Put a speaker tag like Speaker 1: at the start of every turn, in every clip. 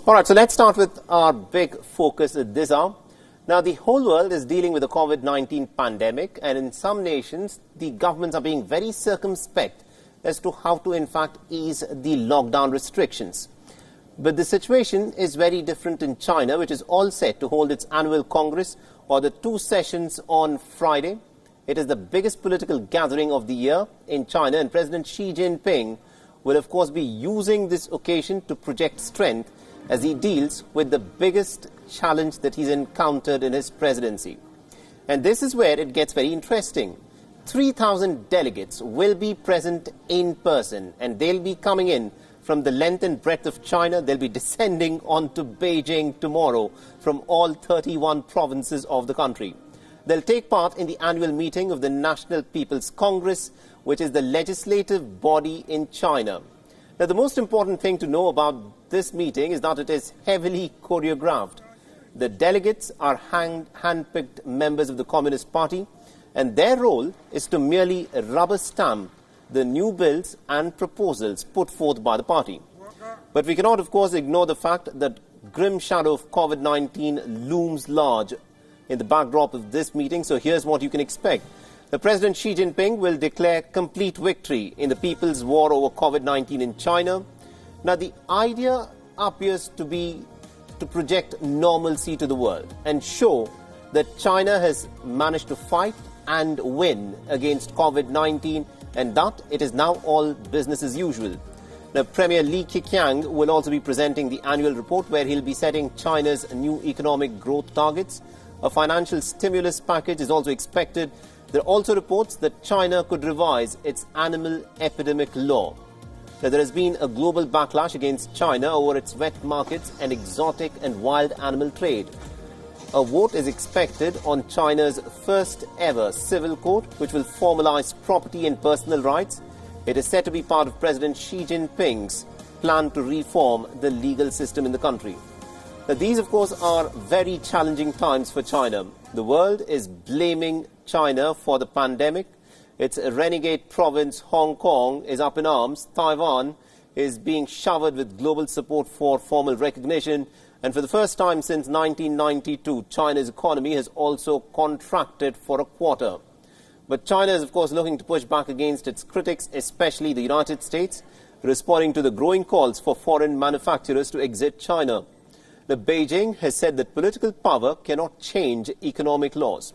Speaker 1: All right, so let's start with our big focus at this hour. Now, the whole world is dealing with the COVID-19 pandemic, and in some nations, the governments are being very circumspect as to how to, in fact, ease the lockdown restrictions. But the situation is very different in China, which is all set to hold its annual Congress or the 2 sessions on Friday. It is the biggest political gathering of the year in China, and President Xi Jinping will, of course, be using this occasion to project strength as he deals with the biggest challenge that he's encountered in his presidency. And this is where it gets very interesting. 3,000 delegates will be present in person, and they'll be coming in from the length and breadth of China. They'll be descending onto Beijing tomorrow from all 31 provinces of the country. They'll take part in the annual meeting of the National People's Congress, which is the legislative body in China. Now, the most important thing to know about this meeting is that it is heavily choreographed. The delegates are hand-picked members of the Communist Party, and their role is to merely rubber stamp the new bills and proposals put forth by the party. But we cannot, of course, ignore the fact that grim shadow of COVID-19 looms large in the backdrop of this meeting. So here's what you can expect. The President Xi Jinping will declare complete victory in the people's war over COVID-19 in China. Now, the idea appears to be to project normalcy to the world and show that China has managed to fight and win against COVID-19, and that it is now all business as usual. Now, Premier Li Keqiang will also be presenting the annual report, where he'll be setting China's new economic growth targets. A financial stimulus package is also expected. There are also reports that China could revise its animal epidemic law. Now, there has been a global backlash against China over its wet markets and exotic and wild animal trade. A vote is expected on China's first ever civil court, which will formalize property and personal rights. It is said to be part of President Xi Jinping's plan to reform the legal system in the country. Now, these, of course, are very challenging times for China. The world is blaming China for the pandemic. Its renegade province, Hong Kong, is up in arms. Taiwan is being showered with global support for formal recognition. And for the first time since 1992, China's economy has also contracted for a quarter. But China is, of course, looking to push back against its critics, especially the United States, responding to the growing calls for foreign manufacturers to exit China. The Beijing has said that political power cannot change economic laws.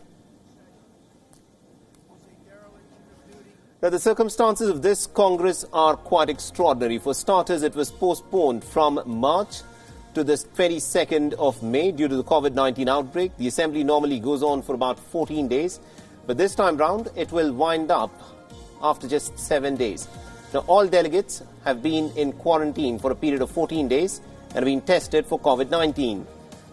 Speaker 1: Now, the circumstances of this Congress are quite extraordinary. For starters, it was postponed from March to the 22nd of May due to the COVID-19 outbreak. The assembly normally goes on for about 14 days, but this time round it will wind up after just 7 days. Now, all delegates have been in quarantine for a period of 14 days and have been tested for COVID-19.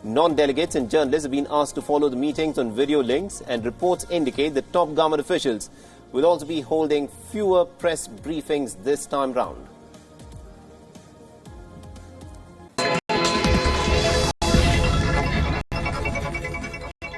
Speaker 1: Non-delegates and journalists have been asked to follow the meetings on video links, and reports indicate that top government officials will also be holding fewer press briefings this time round.